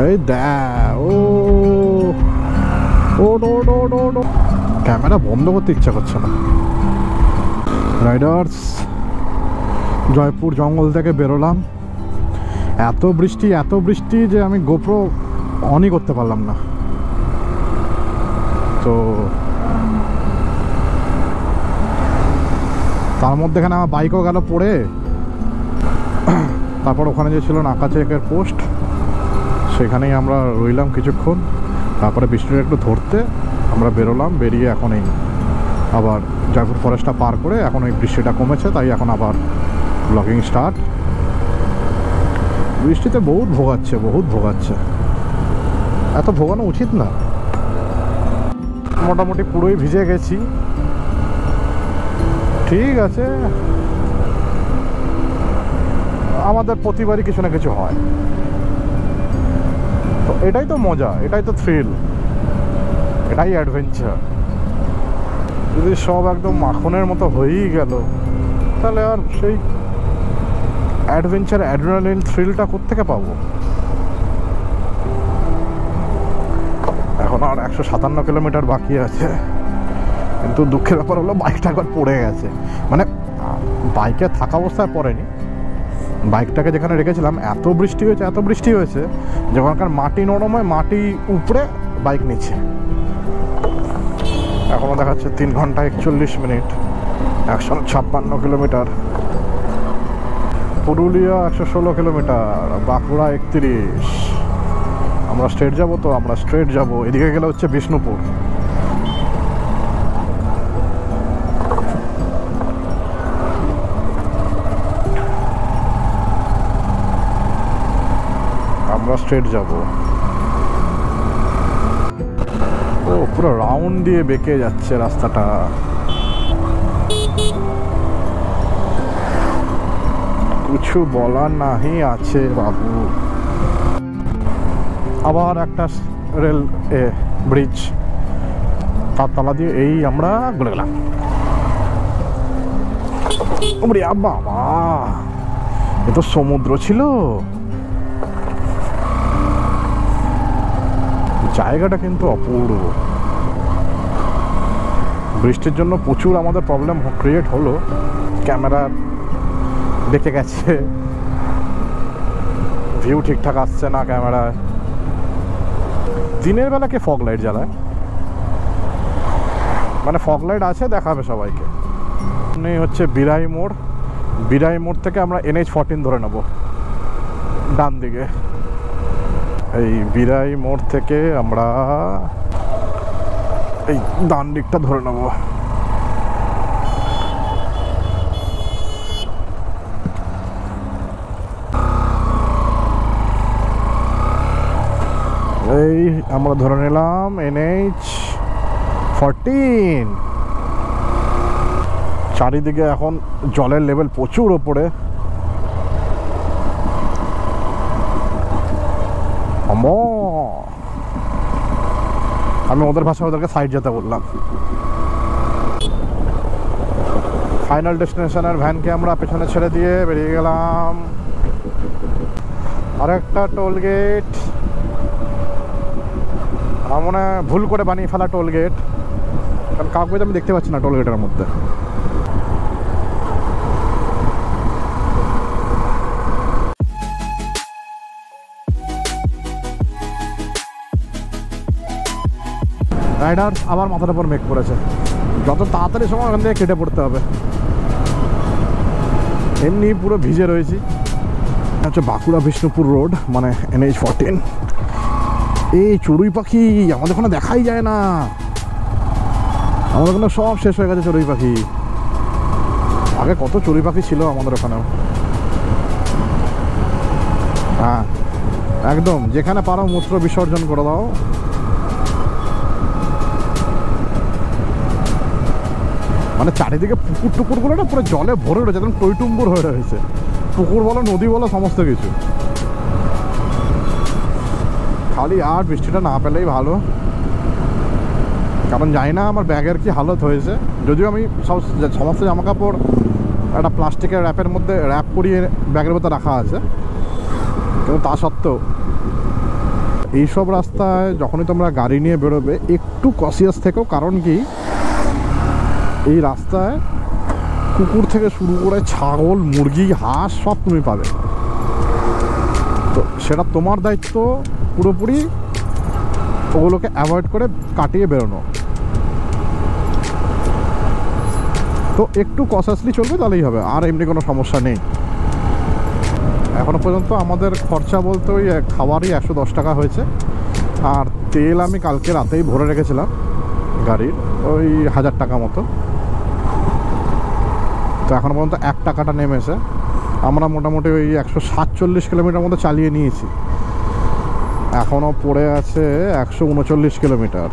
এই ও ও no no no no, camera বন্ধ করতে ইচ্ছা করছে না। রাইডার্স, জয়পুর জঙ্গল থেকে বেরোলাম। এত বৃষ্টি যে আমি গোপ্রো অনই করতে পারলাম না। তো তার মধ্যে এখানে আমার বাইকও গেল পড়ে। তারপর ওখানে যে ছিল নাকা চেকের পোস্ট, সেখানেই আমরা রইলাম কিছুক্ষণ। তারপরে বৃষ্টিটা একটু ধরতে আমরা বেরোলাম। বেরিয়ে এখন এই আবার জয়পুর ফরেস্টটা পার করে এখন এই বৃষ্টিটা কমেছে, তাই এখন আবার ব্লগিং স্টার্ট। বৃষ্টিতে বহুত ভোগাচ্ছে। এত ভোগানো উচিত না। মোটামুটি পুরোই ভিজে গেছি, ঠিক আছে। আমাদের প্রতিবারই কিছু না কিছু হয়, তো এটাই তো মজা, এটাই তো থ্রিল, এটাই অ্যাডভেঞ্চার। যদি সব একদম মাখনের মতো হয়েই গেল, তাহলে আর সেই অ্যাডভেঞ্চার অ্যাড্রিনালিন থ্রিলটা কোত্থেকে পাবো? এখন আর 157 কিলোমিটার বাকি আছে, কিন্তু দুঃখের ব্যাপার হলো বাইকটা একবার পড়ে গেছে। মানে বাইকে থাকা অবস্থায় পড়েনি, বাইকটাকে যেখানে রেখেছিলাম এত বৃষ্টি হয়েছে যেখানকার মাটি নরম হয়, মাটি উপরে বাইক নিচে। এখনও দেখাচ্ছে 3 ঘন্টা 41 minute, 156 kilometre. Purulia 116 kilometre, Bankura 31। আমরা স্ট্রেট যাবো, তো আমরা স্ট্রেট যাবো। এদিকে গেলে হচ্ছে বিষ্ণুপুর। আমরা স্ট্রেট যাব। ও পুরো রাউন্ড দিয়ে বেঁকে যাচ্ছে রাস্তাটা। কিছু বলার নাহি আছে বাবু। আবার একটা রেল ব্রিজ, তার তলা দিয়ে এই আমরা গলে গেলাম। বাবা, এ তো সমুদ্র ছিল। জায়গাটা কিন্তু অপূর্ব। বৃষ্টির জন্য প্রচুর আমাদের প্রবলেম ক্রিয়েট হলো। ক্যামেরা দেখে গেছে, ভিউ ঠিকঠাক আসছে না ক্যামেরায়। দিনের বেলা কে ফগ লাইট জ্বালায়? মানে ফগ লাইট আছে, দেখাবে সবাইকে। হচ্ছে বিরাই মোড় থেকে আমরা NH14 ধরে নেব ডান দিকে। এই বিরাই মোড় থেকে আমরা এই ডান দিকটা ধরে নেব। এই আমরা ধরে নিলাম NH14। চারিদিকে এখন জলের লেভেল প্রচুর ওপরে। আমি ওদের ভাষায় ওদেরকে সাইড যেতে বললাম। ফাইনাল ডেস্টিনেশনের ভ্যানকে আমরা পেছনে ছেড়ে দিয়ে বেরিয়ে গেলাম। আরেকটা টোল গেট, মনে ভুল করে বানিয়ে ফেলা টোল গেট, কারণ কাউকে আমি দেখতে পাচ্ছি না টোল গেটের মধ্যে। রাইডার আবার মাথার উপর মেঘ পড়েছে। যত তাড়াতাড়ি সময় ওখান থেকে কেটে পড়তে হবে। এমনি পুরো ভিজে রয়েছি। হচ্ছে বাঁকুড়া বিষ্ণুপুর রোড, মানে NH14। এই চড়ুই পাখি আমাদের ওখানে দেখাই যায় না। আমাদের ওখানে সব শেষ হয়ে গেছে চড়ুই পাখি। আগে কত চড়ুই পাখি ছিল আমাদের ওখানেও। হ্যাঁ একদম, যেখানে পারো মূত্র বিসর্জন করে দাও। মানে চারিদিকে পুকুর টুকুরগুলো না পুরো জলে ভরে রয়েছে, একদম টইটুম্বুর হয়ে রয়েছে। পুকুর বলো, নদী বলো, সমস্ত কিছু। খালি আর বৃষ্টিটা না পেলেই ভালো, কারণ জানি না আমার ব্যাগের কি হালত হয়েছে। যদিও আমি সমস্ত জামা কাপড় একটা প্লাস্টিকের র্যাপের মধ্যে র্যাপ করিয়ে ব্যাগের মধ্যে রাখা আছে, কিন্তু তা সত্ত্বেও এইসব রাস্তায় যখনই তোমরা গাড়ি নিয়ে বেরোবে একটু কসিয়াস থেকেও, কারণ কি এই রাস্তায় কুকুর থেকে শুরু করে ছাগল, মুরগি, হাঁস সব তুমি পাবে। তো সেটা তোমার দায়িত্ব পুরোপুরি ওগুলোকে অ্যাভয়েড করে কাটিয়ে বেরোনো। তো একটু কসাসলি চলবে তাহলেই হবে, আর এমনি কোনো সমস্যা নেই। এখনও পর্যন্ত আমাদের খরচা বলতে ওই খাবারই 110 টাকা হয়েছে, আর তেল আমি কালকে রাতেই ভরে রেখেছিলাম গাড়ির, ওই 1000 টাকা মতো। তো এখনও পর্যন্ত 1 টাকাটা নেমেছে। আমরা মোটামুটি ওই 147 কিলোমিটার মতো চালিয়ে নিয়েছি, এখনও পড়ে আছে 139 কিলোমিটার।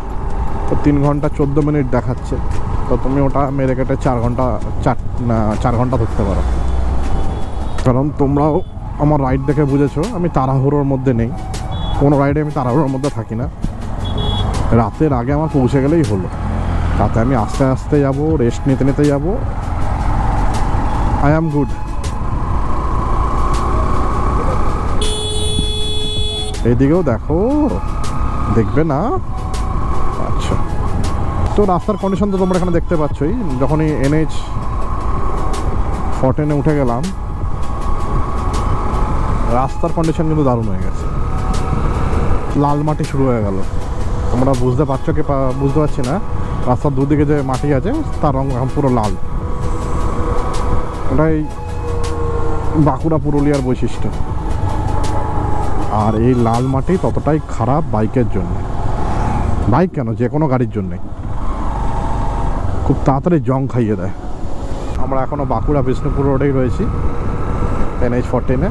তো 3 ঘন্টা 14 মিনিট দেখাচ্ছে। তো তুমি ওটা মেরে কেটে 4 ঘন্টা ধরতে পারো। কারণ তোমরাও আমার রাইড দেখে বুঝেছো আমি তাড়াহুড়োর মধ্যে নেই, কোনো রাইডে আমি তাড়াহুড়োর মধ্যে থাকি না। রাতের আগে আমার পৌঁছে গেলেই হলো, তাতে আমি আস্তে আস্তে যাব, রেস্ট নিতে নিতে যাব। I am good. এইদিকেও দেখো, দেখবে না? আচ্ছা, তো রাস্তার কন্ডিশন তো তোমরা এখানে দেখতে পাচ্ছই। যখনই NH14-এ উঠে গেলাম, রাস্তার কন্ডিশন কিন্তু দারুণ হয়ে গেছে। লাল মাটি শুরু হয়ে গেল, তোমরা বুঝতে পারছো কি বুঝতে পারছি না। রাস্তার দুদিকে যে মাটি আছে তার রঙ এখন পুরো লাল। ওটাই বাঁকুড়া পুরুলিয়ার বৈশিষ্ট্য। আর এই লাল মাটি ততটাই খারাপ বাইকের জন্য, বাইক কেন, যে কোনো গাড়ির জন্যে খুব তাড়াতাড়ি জং খাইয়ে দেয়। আমরা এখনও বাঁকুড়া বিষ্ণুপুর রোডেই রয়েছি, NH14-এ।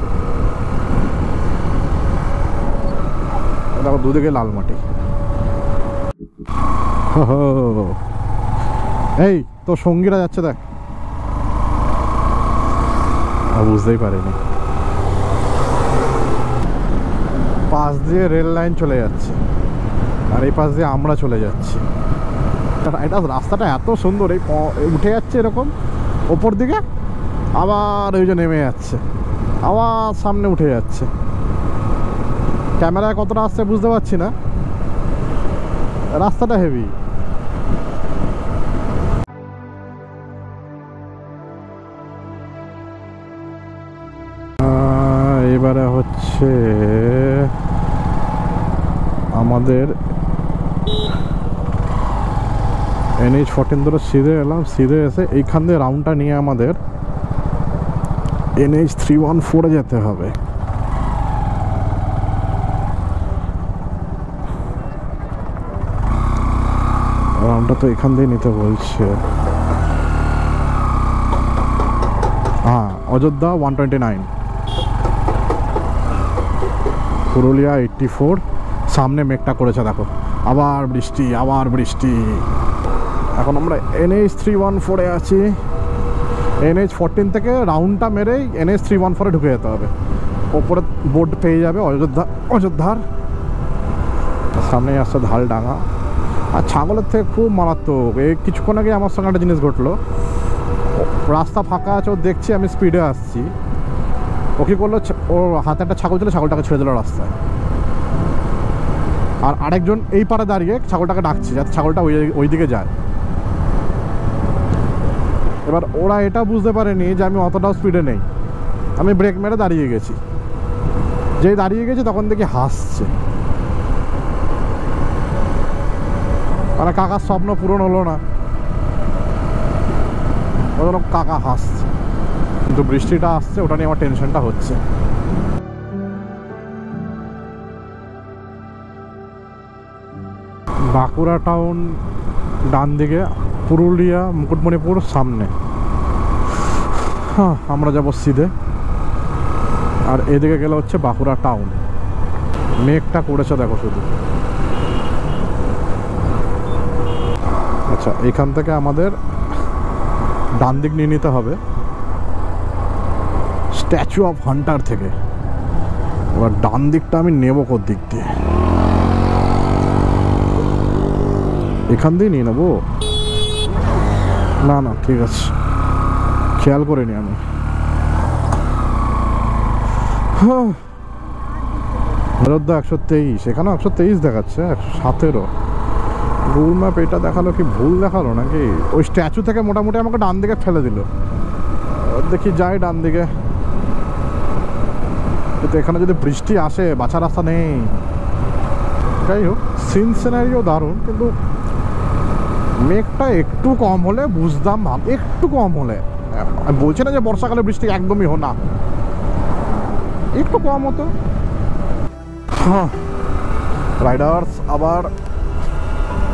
দেখো দুদিকে লাল মাটি। এই তো সঙ্গীরা যাচ্ছে, দেখ, বুঝতেই পারিনি। পাশ দিয়ে রেল লাইন চলে যাচ্ছে, আর এই পাশ দিয়ে আমরা চলে যাচ্ছি। এটা রাস্তাটা এত সুন্দর, এই উঠে যাচ্ছে এরকম ওপর দিকে, আবার ওই যে নেমে যাচ্ছে, আবার সামনে উঠে যাচ্ছে। ক্যামেরায় কতটা আসছে বুঝতে পারছি না, রাস্তাটা হেভি। এবারে হচ্ছে আমাদের NH14 ধরে সিধে এলাম, সিধে এসে এইখান দিয়ে রাউন্ডটা নিয়ে আমাদের NH314-এ যেতে হবে। রাউন্ডটা তো এখান দিয়ে নিতে বলছে। হ্যাঁ, অযোধ্যা 129, পুরুলিয়া 84। সামনে মেঘটা করেছে দেখো, আবার বৃষ্টি, আবার বৃষ্টি। এখন আমরা NH314-এ আছি। NH14 থেকে রাউন্ডটা মেরেই NH314-এ ঢুকে যেতে হবে। ওপরে বোর্ড পেয়ে যাবে অযোধ্যার। সামনেই আসছে ধালডাঙ্গা। আর ছাগলের থেকে খুব মারাত্মক। এই কিছুক্ষণ আগে আমার সঙ্গে একটা জিনিস ঘটলো। রাস্তা ফাঁকা আছে, ও দেখছি আমি স্পিডে আসছি, ও কী করলো, ওর হাতে একটা ছাগল ছিল, ছাগলটাকে ছেড়ে দিল রাস্তায়। আর আরেকজন এই পারে দাঁড়িয়ে ছাগলটাকে ডাকছে যাতে ছাগলটা ওই দিকে যায়। এবার ওরা এটা বুঝতে পারেনি যে আমি অতটাও স্পিডে নেই, আমি ব্রেক মেরে দাঁড়িয়ে গেছি। যেই দাঁড়িয়ে গেছি তখন দেখি হাসছে, মানে কাকার স্বপ্ন পূরণ হলো না, ওই জন্য কাকা হাসছে। কিন্তু বৃষ্টিটা আসছে, ওটা নিয়ে আমার টেনশনটা হচ্ছে। বাঁকুড়া টাউন ডান দিকে, পুরুলিয়া মুকুটমণিপুর সামনে। হ্যাঁ, আমরা যাবো সিধে। আর এদিকে গেলে হচ্ছে বাঁকুড়া টাউন। মেঘটা করেছে দেখো শুধু। আচ্ছা, এখান থেকে আমাদের ডান দিক নিয়ে নিতে হবে স্ট্যাচু অফ হান্টার থেকে। এবার ডান দিকটা আমি নেব কোন দিক দিয়ে? এখান দিয়ে নিয়ে নেবো? না না, ঠিক আছে, খেয়াল করিনি আমি। অযোধ্যা 123, এখানেও 123 দেখাচ্ছে, 117। গুগল ম্যাপ এটা দেখালো কি ভুল দেখালো নাকি? ওই স্ট্যাচু থেকে মোটামুটি আমাকে ডান দিকে ফেলে দিল। দেখি যাই ডান দিকে, কিন্তু এখানে যদি বৃষ্টি আসে বাঁচার রাস্তা নেই। যাই হোক, সিন সিনারিও দারুণ, কিন্তু মেঘটা একটু কম হলে বুঝতাম, একটু কম হলে। আমি বলছি না যে বর্ষাকালে বৃষ্টি একদমই না, একটু কম হতো। হ্যাঁ, রাইডার্স আবার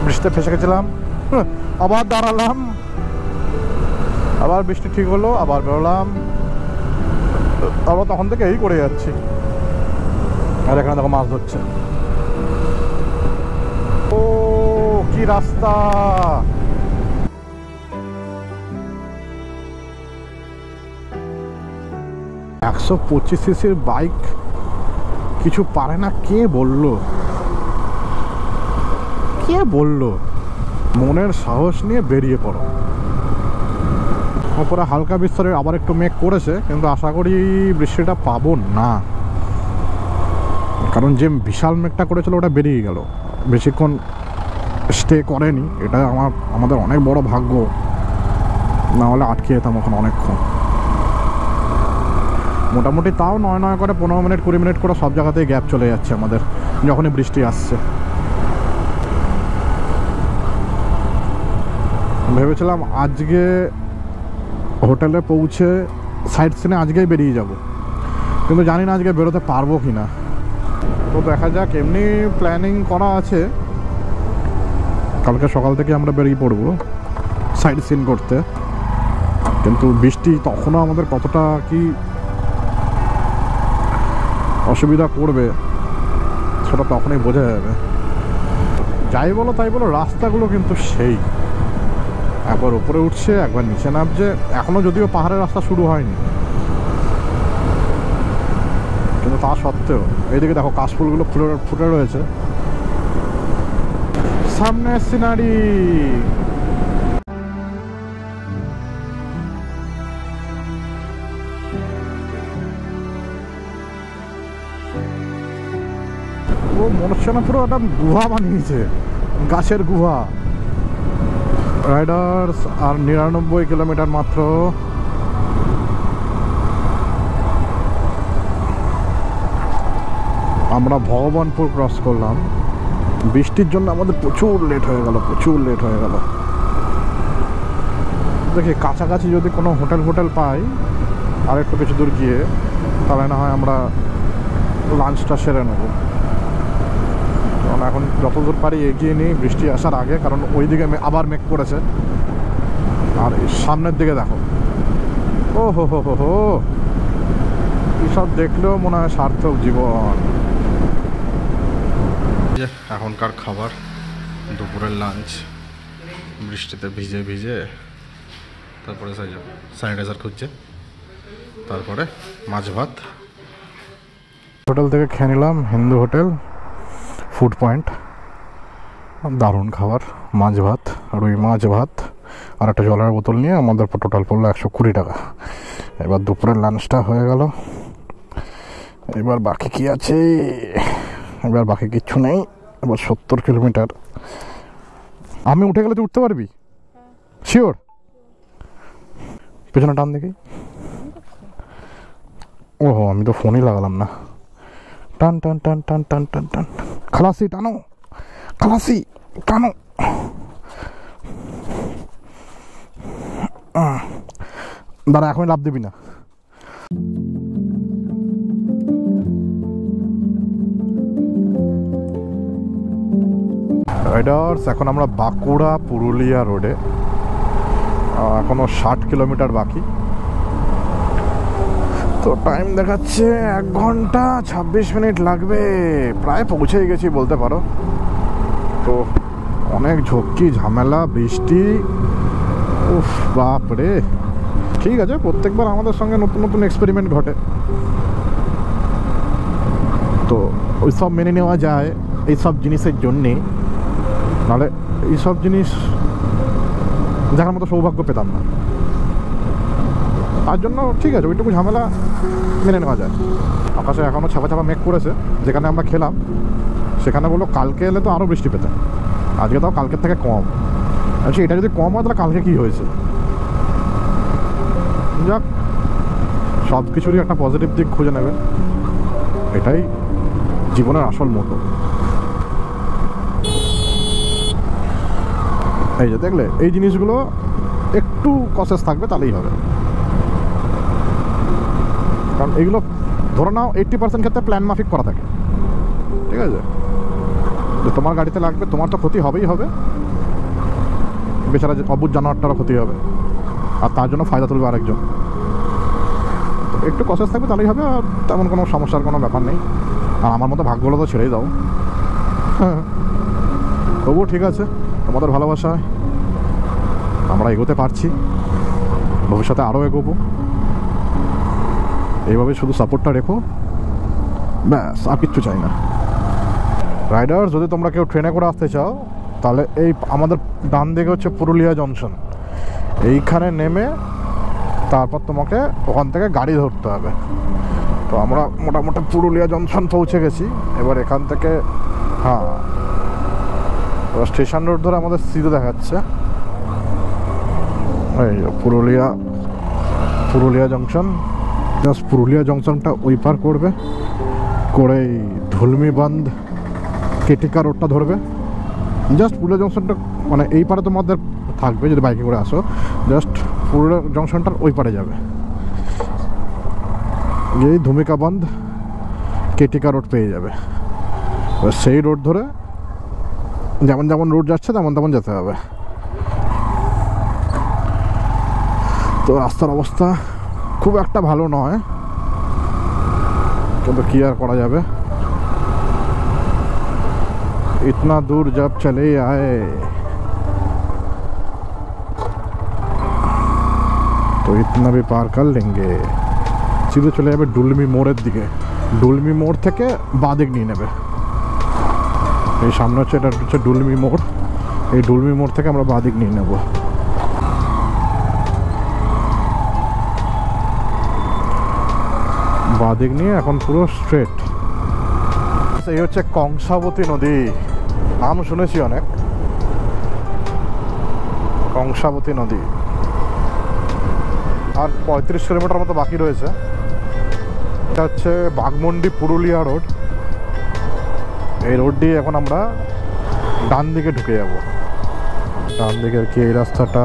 বৃষ্টিতে ফেসে গেছিলাম, আবার দাঁড়ালাম, আবার বৃষ্টি ঠিক হলো, আবার বেরোলাম, আবার তখন থেকে এই করে যাচ্ছি। আর এখানে দেখো মাছ ধরছে। ও কি রাস্তা! 125 সিসির বাইক কিছু পারে না, কে বললো? কে বললো? মনের সাহস নিয়ে বেরিয়ে পড়ো। ওপরে হালকা বিস্তরে আবার একটু মেঘ করেছে, কিন্তু আশা করি বৃষ্টিটা পাবো না, কারণ যে বিশাল মেঘটা করেছিল ওটা বেরিয়ে গেল, বেশিক্ষণ স্টে করেনি। এটা আমাদের অনেক বড় ভাগ্য, না হলে আটকে যেতাম ওখানে অনেকক্ষণ। মোটামুটি তাও 9 করে 15 মিনিট 20 মিনিট করে সব জায়গাতেই গ্যাপ চলে যাচ্ছে আমাদের যখনই বৃষ্টি আসছে। ভেবেছিলাম আজকে হোটেলে পৌঁছে সাইড সিনে আজকেই বেরিয়ে যাব, কিন্তু জানি না আজকে বেরোতে পারবো কি না। তো দেখা যাক, এমনি প্ল্যানিং করা আছে কালকে সকাল থেকে আমরা বেরিয়ে পড়বো সাইড সিন করতে, কিন্তু বৃষ্টি তখনও আমাদের কতটা কি অসুবিধা করবে সেটা তখনই বোঝা যাবে। যাই বলো তাই বলো, রাস্তাগুলো কিন্তু সেই, একবার উপরে উঠছে একবার নিচে নামছে। এখনো যদিও পাহাড়ের রাস্তা শুরু হয়নি, কিন্তু তা সত্ত্বেও এইদিকে দেখো কাশফুলগুলো ফুটে রয়েছে। সামনে সিনারি, ও মনে হচ্ছে না পুরো একটা গুহা বানিয়েছে, গাছের গুহা। রাইডার্স আর 99 কিলোমিটার মাত্র। আমরা ভগবানপুর ক্রস করলাম। বৃষ্টির জন্য আমাদের প্রচুর লেট হয়ে গেল। দেখি কাছাকাছি যদি কোনো হোটেল পাই আর একটু কিছু দূর গিয়ে, তাহলে না হয় আমরা লাঞ্চটা সেরে নেব। কারণ এখন যতদূর পারি এগিয়ে নিই বৃষ্টি আসার আগে, কারণ ওই দিকে আবার মেঘ করেছে। আর সামনের দিকে দেখো, ও হো এসব দেখলেও মনে হয় সার্থক জীবন। এখনকার খাবার, দুপুরের লাঞ্চ, বৃষ্টিতে ভিজে তারপরে স্যানিটাইজার খুঁজছে, তারপরে মাছ ভাত। হোটেল থেকে খেয়ে নিলাম, হিন্দু হোটেল ফুড পয়েন্ট। দারুণ খাবার, মাছ ভাত, রুই মাছ ভাত আর একটা জলের বোতল নিয়ে আমাদের টোটাল পড়লো 120 টাকা। এবার দুপুরের লাঞ্চটা হয়ে গেল, এবার বাকি কি আছে? এবার বাকি কিচ্ছু নেই। এবার 70 কিলোমিটার। আমি উঠে গেলে তুই উঠতে পারবি? শিওর? পেছনে টান দেখি। ওহো, আমি তো ফোনই লাগালাম না। টান টান টান টান টান টান টান, খালাসি টানো, খালাসি টানো। দাঁড়া, এখন লাভ দিবি না। রাইডার্স, এখন আমরা বাঁকুড়া পুরুলিয়া রোডে, এখনো 60 কিলোমিটার বাকি। তো টাইম দেখাচ্ছে 1 ঘন্টা 26 মিনিট লাগবে, প্রায় পৌঁছেই গেছি বলতে পারো। তো অনেক ঝক্কি ঝামেলা, বৃষ্টি, উফ বাপরে। ঠিক আছে, প্রত্যেকবার আমাদের সঙ্গে নতুন নতুন এক্সপেরিমেন্ট ঘটে, তো ওই সব মেনে নেওয়া যায় এইসব জিনিসের জন্যে, নাহলে এইসব জিনিস দেখার মতো সৌভাগ্য পেতাম না। তার জন্য ঠিক আছে, ওইটুকু ঝামেলা মেনে নেওয়া যায়। আকাশে এখনও ছাপা ছাপা মেঘ করেছে। যেখানে আমরা খেলাম সেখানে বললো কালকে এলে তো আরও বৃষ্টি পেতে, আজকে তাও কালকের থেকে কম। আচ্ছা, এটা যদি কম হয় তাহলে কালকে কী হয়েছে? যাক, সব কিছুরই একটা পজিটিভ দিক খুঁজে নেবেন, এটাই জীবনের আসল মোটো। এই যে দেখলে, এই জিনিসগুলো একটু কসেস থাকবে তাহলেই হবে। কারণ এইগুলো ধরে নাও 80% ক্ষেত্রে প্ল্যান মাফিক করা থাকে, ঠিক আছে? যে তোমার গাড়িতে লাগবে, তোমার তো ক্ষতি হবেই হবে, বেচারা অবুঝ জানোয়ারটারও ক্ষতি হবে, আর তার জন্য ফায়দা তুলবে আরেকজন। একটু কসেস থাকবে তাহলেই হবে, আর তেমন কোনো সমস্যার কোনো ব্যাপার নেই। আর আমার মতো ভাগ্যগুলো তো ছেড়েই দাও। হ্যাঁ, তবুও ঠিক আছে, তোমাদের ভালোবাসায় আমরা এগোতে পারছি, ভবিষ্যতে আরও এগোবো। এইভাবে শুধু সাপোর্টটা রেখো, ব্যাস, আর কিচ্ছু চাই না। রাইডার, যদি তোমরা কেউ ট্রেনে করে আসতে চাও তাহলে এই আমাদের ডান দিকে হচ্ছে পুরুলিয়া জংশন, এইখানে নেমে তারপর তোমাকে ওখান থেকে গাড়ি ধরতে হবে। তো আমরা মোটামুটি পুরুলিয়া জংশন পৌঁছে গেছি। এবার এখান থেকে হ্যাঁ, এবার স্টেশন রোড ধরে আমাদের সিধে দেখাচ্ছে এই পুরুলিয়া জংশন। জাস্ট পুরুলিয়া জংশনটা ওই পার করবে, করে ধুলমিবান্ধ কেটিকা রোডটা ধরবে। জাস্ট পুরুলিয়া জংশনটা মানে এই পারে তোমাদের থাকবে যদি বাইকে করে আসো, জাস্ট পুরুলিয়া জংশনটার ওই পারে যাবে, এই ধুমিকাবান্ধ কেটিকা রোড পেয়ে যাবে। সেই রোড ধরে যেমন যেমন রোড যাচ্ছে তেমন তেমন যেতে হবে। তো রাস্তার অবস্থা খুব একটা ভালো নয়, কিন্তু কি আর করা যাবে, इतना दूर जब चले आए तो इतना भी पार कर लेंगे। सीधे चले যাবে ডুলমি মোড়ের দিকে, ডুলমি মোড় থেকে বাঁদিক নিয়ে নেবে। এই সামনে হচ্ছে, এটা হচ্ছে ডুলমি মোড়, এই ডুলমি মোড় থেকে আমরা বাঁদিক নিয়ে নেব। বাঁদিক নিয়ে এখন পুরো স্ট্রেট। এই হচ্ছে কংসাবতী নদী, নাম শুনেছি অনেক, কংসাবতী নদী। আর 35 কিলোমিটার মতো বাকি রয়েছে। এটা হচ্ছে বাঘমুন্ডি পুরুলিয়া রোড। এই রোড দিয়ে এখন আমরা ডান দিকে ঢুকে যাব। ডান দিকের কি এই রাস্তাটা?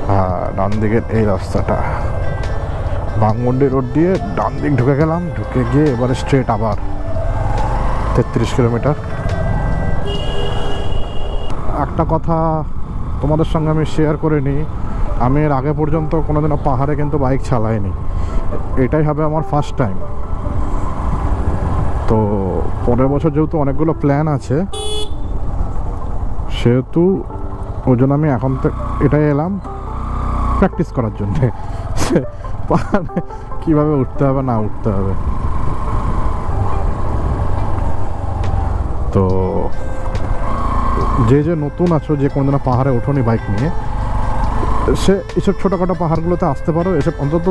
হ্যাঁ, ডান দিকের এই রাস্তাটা, বাঘমুন্ডি রোড দিয়ে ডান দিক ঢুকে গেলাম। ঢুকে গিয়ে এবারে স্ট্রেট আবার 33 কিলোমিটার। একটা কথা তোমাদের সঙ্গে আমি শেয়ার করে নিই, আমি এর আগে পর্যন্ত কোনোদিনও পাহাড়ে কিন্তু বাইক চালাইনি, এটাই হবে আমার ফার্স্ট টাইম। তো পরের বছর যেহেতু অনেকগুলো প্ল্যান আছে, সেহেতু ওই জন্য আমি এখন তো এটাই এলাম প্র্যাকটিস করার জন্যে, পাহাড়ে কীভাবে উঠতে হবে না উঠতে হবে। তো যে নতুন আছো, যে কোনোদিনও পাহাড়ে ওঠোনি বাইক নিয়ে, সে এসব ছোটোখাটো পাহাড়গুলোতে আসতে পারো, এসব অন্তত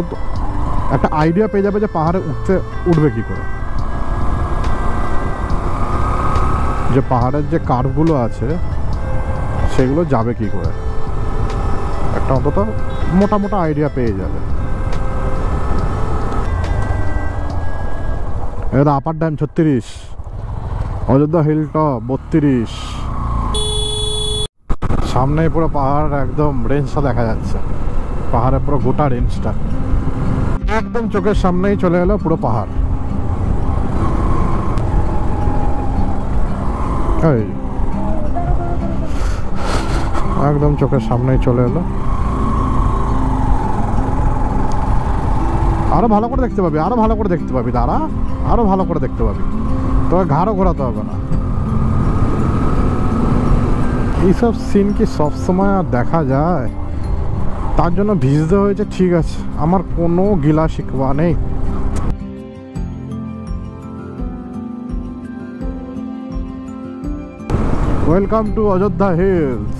একটা আইডিয়া পেয়ে যাবে যে পাহাড়ে উঠবে কী করে, যে পাহাড়ের যে কার্ভগুলো আছে সেগুলো যাবে কী করে, একটা অন্তত মোটা আইডিয়া পেয়ে যাবে। এটা upper dam 36, Ayodhya hill top 32, সামনে পুরো পাহাড় একদম রেঞ্জটা দেখা যাচ্ছে, পাহাড়ে পুরো গোটা রেঞ্জটা একদম চোখের সামনেই চলে এলো পুরো পাহাড়। এই একদম চোখের সামনেই চলে এলো। আরো ভালো করে দেখতে পাবি, আরো ভালো করে দেখতে পাবি, দাঁড়া, আরো ভালো করে দেখতে পাবি, তোকে ঘাড়ও ঘোরাতে হবে না। এইসব সিন কি সবসময় আর দেখা যায়? তার জন্য ভিজতে হয়েছে, ঠিক আছে, আমার কোনো গিলা শিকবা নেই। Welcome to Ayodhya hills.